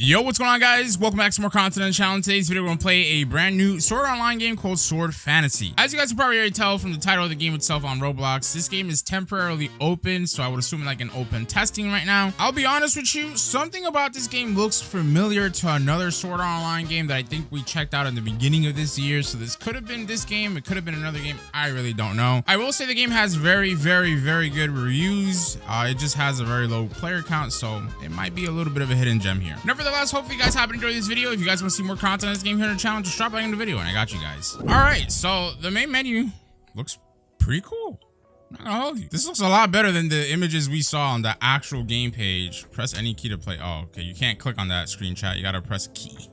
Yo, what's going on, guys? Welcome back to more content on the channel. In today's video, we're going to play a brand new Sword Online game called Sword Fantasy. As you guys can probably already tell from the title of the game itself on Roblox, this game is temporarily open, so I would assume like an open testing right now. I'll be honest with you, something about this game looks familiar to another Sword Online game that I think we checked out in the beginning of this year. So this could have been this game, it could have been another game. I really don't know. I will say the game has very good reviews. It just has a very low player count, so it might be a little bit of a hidden gem here. Nevertheless, hopefully you guys have enjoyed this video. If you guys want to see more content on this game here on the channel, just drop a like in the video and I got you guys. All right, so the main menu looks pretty cool. Not gonna hold you. This looks a lot better than the images we saw on the actual game page. Press any key to play. Oh, okay, you can't click on that screen chat. You gotta press a key.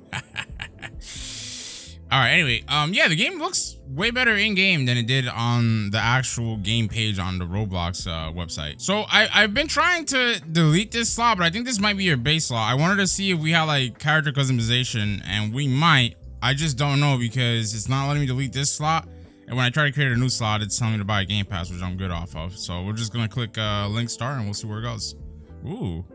All right, anyway, yeah, the game looks way better in game than it did on the actual game page on the Roblox website. So I've been trying to delete this slot, but I think this might be your base slot. I wanted to see if we had like character customization, and we might. I just don't know because it's not letting me delete this slot. And when I try to create a new slot, it's telling me to buy a game pass, which I'm good off of. So we're just gonna click link start and we'll see where it goes. Ooh.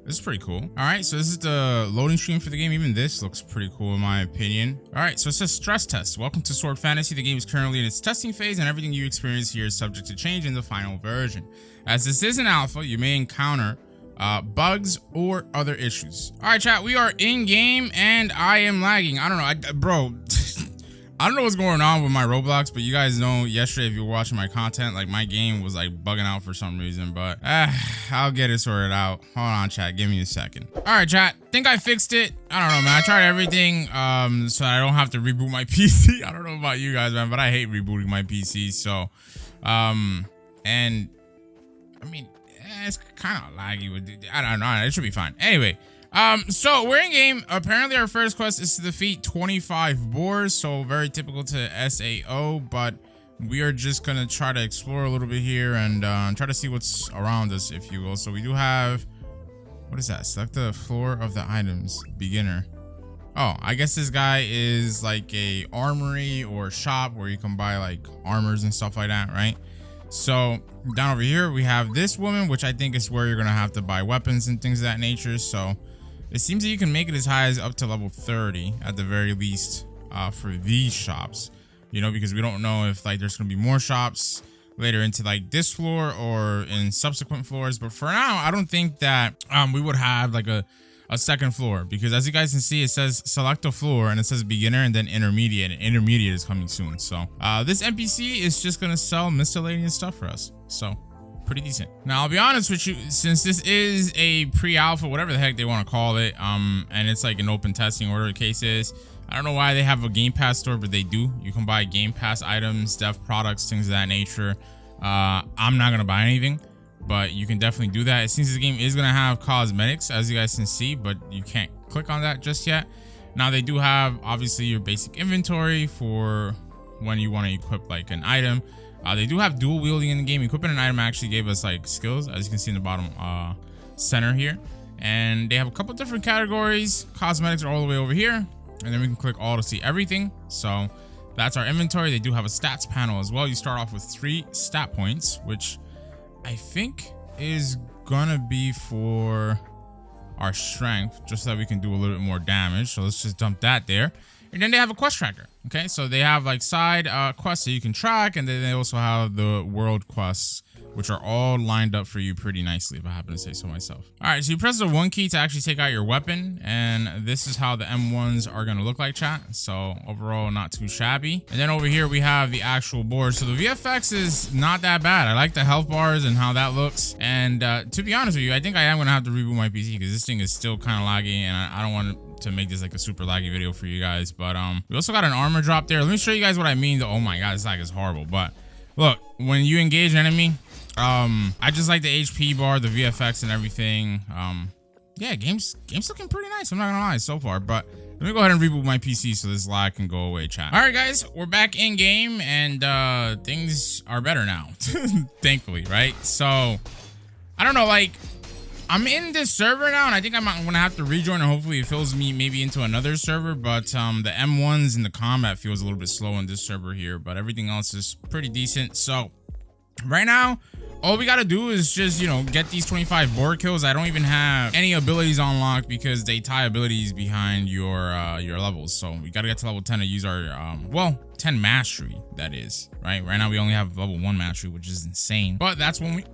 This is pretty cool. All right, so this is the loading screen for the game. Even this looks pretty cool in my opinion. All right, so it says stress test. Welcome to Sword Fantasy. The game is currently in its testing phase and everything you experience here is subject to change in the final version. As this is an alpha, you may encounter bugs or other issues. All right, chat, we are in game and I am lagging. I don't know, bro. I don't know what's going on with my Roblox, but you guys know yesterday if you were watching my content, like my game was like bugging out for some reason, but I'll get it sorted out. Hold on, chat, give me a second. All right, chat, think I fixed it. I don't know, man. I tried everything so I don't have to reboot my PC. I don't know about you guys, man, but I hate rebooting my PC. So, and I mean, it's kind of laggy with, I don't know, it should be fine. Anyway. So we're in game. Apparently our first quest is to defeat 25 boars, so very typical to SAO, but we are just gonna try to explore a little bit here and try to see what's around us, if you will. So we do have, what is that? Select the floor of the items, beginner. Oh, I guess this guy is like a armory or shop where you can buy like armors and stuff like that, right? So down over here we have this woman, which I think is where you're gonna have to buy weapons and things of that nature. So it seems that you can make it as high as up to level 30 at the very least for these shops, you know, because we don't know if like there's gonna be more shops later into like this floor or in subsequent floors. But for now, I don't think that we would have like a second floor, because as you guys can see, it says select a floor and it says beginner and then intermediate, and intermediate is coming soon. So this NPC is just gonna sell miscellaneous stuff for us. So pretty decent. Now I'll be honest with you, since this is a pre-alpha, whatever the heck they want to call it, and it's like an open testing, whatever the case is, I don't know why they have a Game Pass store, but they do. You can buy Game Pass items, dev products, things of that nature. I'm not gonna buy anything, but you can definitely do that. It seems the game is gonna have cosmetics, as you guys can see, but you can't click on that just yet. Now they do have obviously your basic inventory for when you want to equip like an item. They do have dual wielding in the game. Equipping an item actually gave us like skills, as you can see in the bottom center here. And they have a couple different categories. Cosmetics are all the way over here. And then we can click all to see everything. So that's our inventory. They do have a stats panel as well. You start off with 3 stat points, which I think is gonna be for our strength, just so that we can do a little bit more damage. So let's just dump that there. And then they have a quest tracker. Okay, so they have like side quests that you can track, and then they also have the world quests, which are all lined up for you pretty nicely, if I happen to say so myself. All right, so you press the 1 key to actually take out your weapon, and this is how the M1s are gonna look like, chat. So overall, not too shabby. And then over here we have the actual board. So the VFX is not that bad. I like the health bars and how that looks. And to be honest with you, I think I am gonna have to reboot my PC because this thing is still kind of laggy, and I don't want to make this like a super laggy video for you guys. But we also got an armor drop there. Let me show you guys what I mean. Oh my god, this lag is horrible. But look, when you engage an enemy, I just like the HP bar, the VFX and everything. Yeah, game's looking pretty nice, I'm not gonna lie, so far. But let me go ahead and reboot my PC so this lag can go away, chat. All right, guys, we're back in game, and things are better now. Thankfully, right? So I don't know, like I'm in this server now, and I think I'm gonna have to rejoin, and hopefully it fills me maybe into another server. But the M1s and the combat feels a little bit slow in this server here, but everything else is pretty decent. So right now all we gotta do is just, you know, get these 25 board kills. I don't even have any abilities unlocked because they tie abilities behind your levels. So we gotta get to level 10 to use our, well, 10 mastery, that is, right? Right now we only have level 1 mastery, which is insane. But that's when we,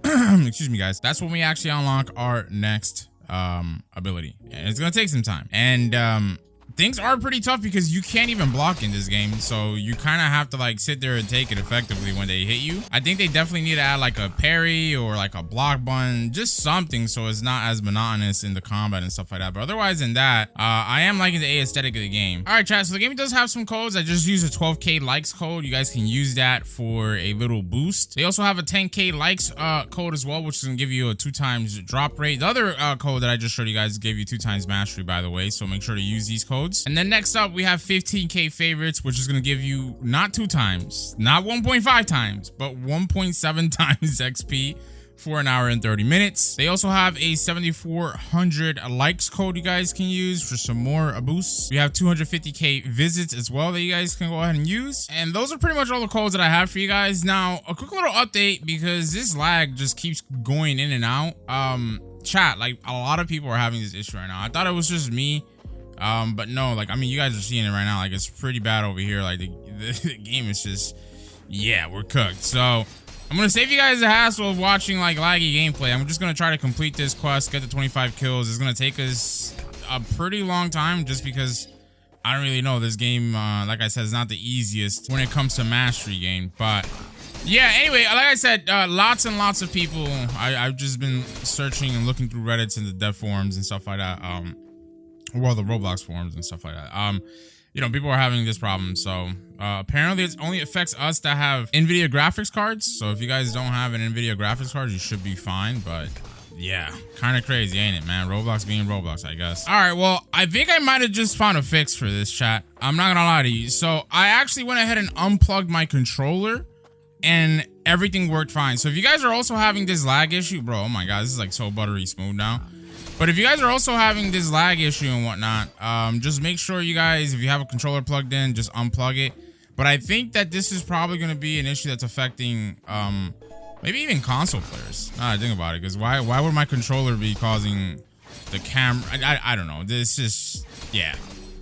excuse me guys, that's when we actually unlock our next ability. And it's gonna take some time. And things are pretty tough because you can't even block in this game, so you kind of have to like sit there and take it effectively when they hit you. I think they definitely need to add like a parry or like a block button, just something so it's not as monotonous in the combat and stuff like that. But otherwise than that, I am liking the aesthetic of the game. All right, chat, so the game does have some codes. I just used a 12K likes code. You guys can use that for a little boost. They also have a 10K likes code as well, which is gonna give you a 2x drop rate. The other code that I just showed you guys gave you 2x mastery, by the way, so make sure to use these codes. And then next up, we have 15K favorites, which is going to give you not 2 times, not 1.5 times, but 1.7 times XP for an hour and 30 minutes. They also have a 7,400 likes code you guys can use for some more boosts. We have 250K visits as well that you guys can go ahead and use. And those are pretty much all the codes that I have for you guys. Now, a quick little update because this lag just keeps going in and out. Chat, like a lot of people are having this issue right now. I thought it was just me. But no, like, I mean, you guys are seeing it right now. Like, it's pretty bad over here. Like, the game is just, yeah, we're cooked. So I'm going to save you guys the hassle of watching like laggy gameplay. I'm just going to try to complete this quest, get the 25 kills. It's going to take us a pretty long time just because I don't really know. This game, like I said, is not the easiest when it comes to mastery game, but yeah, anyway, like I said, lots and lots of people, I've just been searching and looking through Reddits and the dev forums and stuff like that. Well, the Roblox forums and stuff like that. You know, people are having this problem. So apparently it only affects us that have NVIDIA graphics cards. So if you guys don't have an NVIDIA graphics card, you should be fine. But yeah, kind of crazy, ain't it, man? Roblox being Roblox, I guess. All right, well, I think I might have just found a fix for this, chat. I'm not gonna lie to you. So I actually went ahead and unplugged my controller and everything worked fine. So if you guys are also having this lag issue, bro, oh my God, this is like so buttery smooth now. But if you guys are also having this lag issue and whatnot, just make sure you guys, if you have a controller plugged in, just unplug it. But I think that this is probably going to be an issue that's affecting maybe even console players. Now that I think about it, because why would my controller be causing the camera? I don't know. This is, yeah,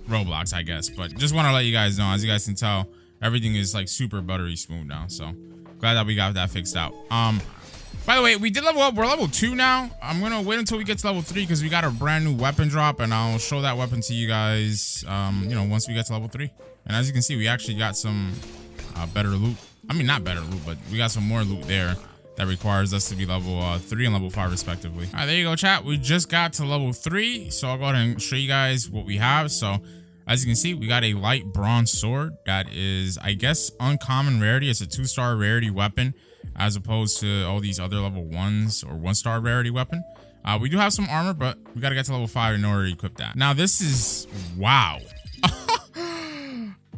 Roblox, I guess. But just want to let you guys know, as you guys can tell, everything is like super buttery smooth now. So glad that we got that fixed out. By the way, we did level up. We're level 2 now. I'm going to wait until we get to level 3 because we got a brand new weapon drop, and I'll show that weapon to you guys, you know, once we get to level 3. And as you can see, we actually got some better loot. I mean, not better loot, but we got some more loot there that requires us to be level 3 and level 5 respectively. All right, there you go, chat. We just got to level 3. So I'll go ahead and show you guys what we have. So as you can see, we got a light bronze sword that is, I guess, uncommon rarity. It's a 2-star rarity weapon, as opposed to all these other level 1s or 1-star rarity weapon. We do have some armor, but we got to get to level 5 in order to equip that. Now, this is, wow.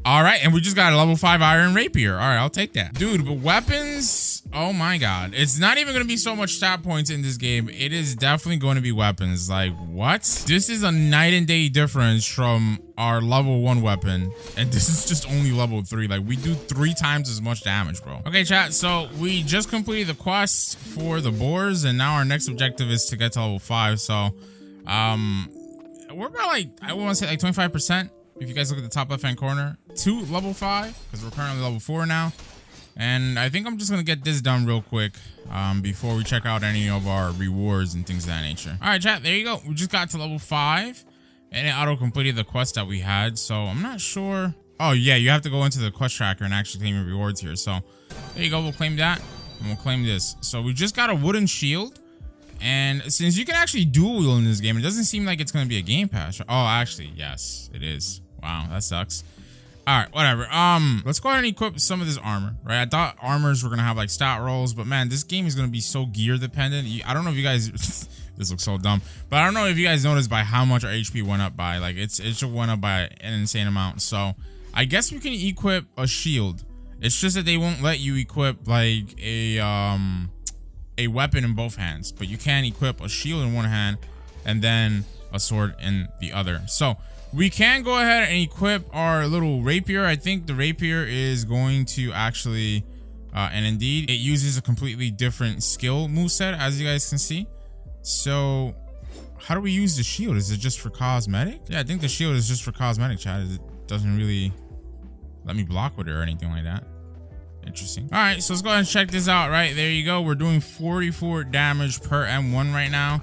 All right, and we just got a level 5 iron rapier. All right, I'll take that. Dude, but weapons, oh my God. It's not even going to be so much stat points in this game. It is definitely going to be weapons. Like, what? This is a night and day difference from our level 1 weapon, and this is just only level 3. Like, we do 3 times as much damage, bro. Okay, chat, so we just completed the quest for the boars, and now our next objective is to get to level 5. So we're about like, I want to say like 25%. If you guys look at the top left hand corner, to level 5, because we're currently level 4 now. And I think I'm just gonna get this done real quick before we check out any of our rewards and things of that nature. All right, chat, there you go. We just got to level 5 and it auto completed the quest that we had. So I'm not sure. Oh yeah, you have to go into the quest tracker and actually claim your rewards here. So there you go. We'll claim that and we'll claim this. So we just got a wooden shield. And since you can actually dual wield in this game, it doesn't seem like it's gonna be a game pass. Oh, actually, yes, it is. Wow, that sucks. All right, whatever. Let's go ahead and equip some of this armor, right? I thought armors were gonna have like stat rolls, but man, this game is gonna be so gear dependent. I don't know if you guys, this looks so dumb, but I don't know if you guys noticed by how much our HP went up by. Like, it just went up by an insane amount. So I guess we can equip a shield. It's just that they won't let you equip like a weapon in both hands, but you can equip a shield in one hand and then a sword in the other. So we can go ahead and equip our little rapier. I think the rapier is going to actually And indeed, it uses a completely different skill moveset, as you guys can see. So how do we use the shield? Is it just for cosmetic? Yeah, I think the shield is just for cosmetic, chat. It doesn't really let me block with it or anything like that. Interesting. All right, so let's go ahead and check this out. Right, there you go. We're doing 44 damage per M1 right now.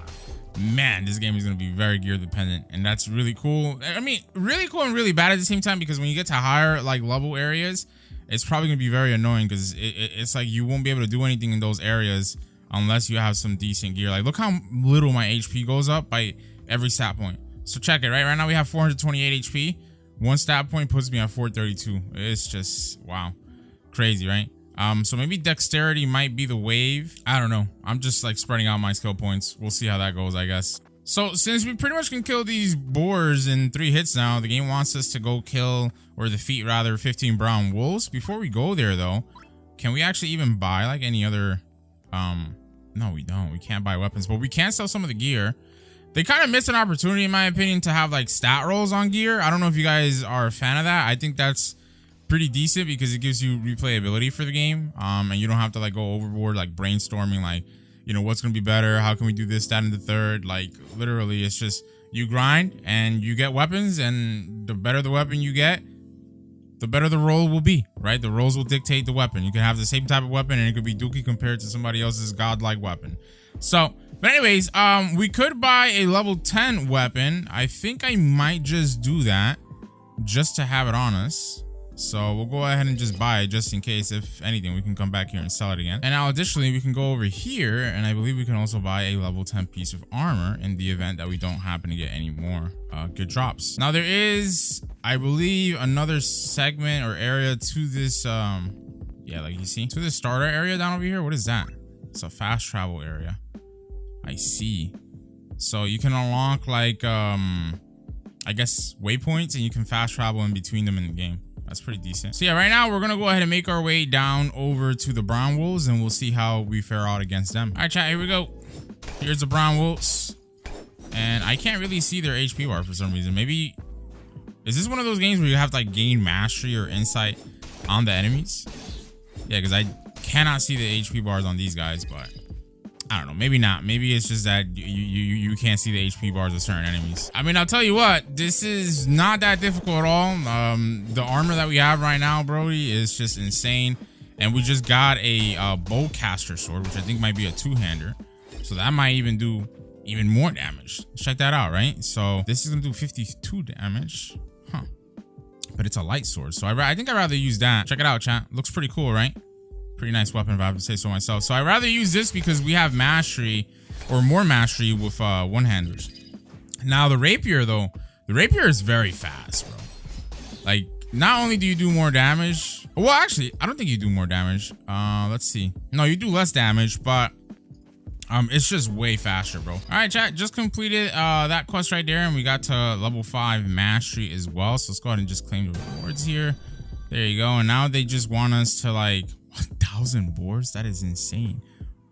Man, this game is going to be very gear dependent, and that's really cool. I mean, really cool and really bad at the same time, because when you get to higher like level areas, it's probably going to be very annoying, because it's like you won't be able to do anything in those areas unless you have some decent gear. Like, look how little my HP goes up by every stat point. So check it. Right now we have 428 HP. One stat point puts me at 432. It's just, wow, crazy, right? So maybe dexterity might be the wave. I don't know. I'm just like spreading out my skill points. We'll see how that goes, I guess. So since we pretty much can kill these boars in 3 hits now, the game wants us to go kill, or defeat rather, 15 brown wolves. Before we go there though, can we actually even buy like any other, no, we don't. We can't buy weapons, but we can sell some of the gear. They kind of missed an opportunity, in my opinion, to have like stat rolls on gear. I don't know if you guys are a fan of that. I think that's pretty decent, because it gives you replayability for the game, and you don't have to like go overboard like brainstorming, like, you know, what's gonna be better, how can we do this, that, and the third. Like, literally, it's just you grind and you get weapons, and the better the weapon you get, the better the roll will be, right? The rolls will dictate the weapon. You can have the same type of weapon and it could be dookie compared to somebody else's godlike weapon. So, but anyways, we could buy a level 10 weapon. I think I might just do that just to have it on us. So we'll go ahead and just buy it, just in case. If anything, we can come back here and sell it again. And now additionally, we can go over here, and I believe we can also buy a level 10 piece of armor in the event that we don't happen to get any more good drops. Now there is, I believe, another segment or area to this, yeah, like you see, to this starter area down over here. What is that? It's a fast travel area. I see. So you can unlock like, I guess, waypoints, and you can fast travel in between them in the game. That's pretty decent. So yeah, right now we're gonna go ahead and make our way down over to the brown wolves, and we'll see how we fare out against them. All right, chat, here we go. Here's the brown wolves, and I can't really see their HP bar for some reason. Maybe, is this one of those games where you have to like gain mastery or insight on the enemies? Yeah, because I cannot see the HP bars on these guys, but I don't know, maybe not. Maybe it's just that you can't see the HP bars of certain enemies. I mean, I'll tell you what, this is not that difficult at all. The armor that we have right now, Brody, is just insane. And we just got a bowcaster sword, which I think might be a two-hander. So that might even do even more damage. Let's check that out, right? So this is gonna do 52 damage. Huh. But it's a light sword. So I think I'd rather use that. Check it out, chat. Looks pretty cool, right? Pretty nice weapon, if I have to say so myself. So I'd rather use this because we have mastery, or more mastery, with one-handers. Now the rapier though, the rapier is very fast, bro. Like, not only do you do more damage, well, actually, I don't think you do more damage. Let's see. No, you do less damage, but it's just way faster, bro. All right, chat, just completed that quest right there, and we got to level 5 mastery as well. So let's go ahead and just claim the rewards here. There you go. And now they just want us to like 1,000 boards. That is insane.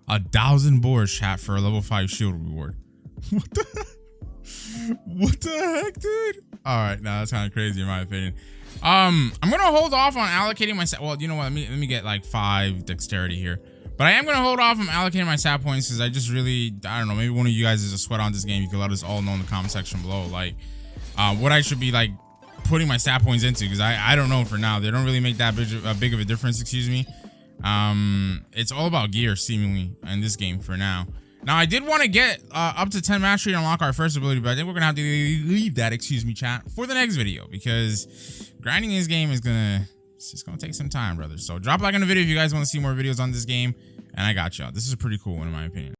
1,000 boards, chat, for a level 5 shield reward. What the heck? What the heck, dude? All right, now that's kind of crazy in my opinion. I'm gonna hold off on allocating my, well, you know what, let me get like 5 dexterity here, but I am gonna hold off on allocating my stat points, because I just really, I don't know, maybe one of you guys is a sweat on this game. You can let us all know in the comment section below, like what I should be like putting my stat points into, because I don't know for now. They don't really make that big of a difference, excuse me. It's all about gear seemingly in this game for now. Now I did want to get up to 10 mastery and unlock our first ability, but I think we're gonna have to leave that, excuse me, chat, for the next video, because grinding this game is it's just gonna take some time, brother. So drop a like on the video if you guys want to see more videos on this game, and I got y'all. This is a pretty cool one in my opinion.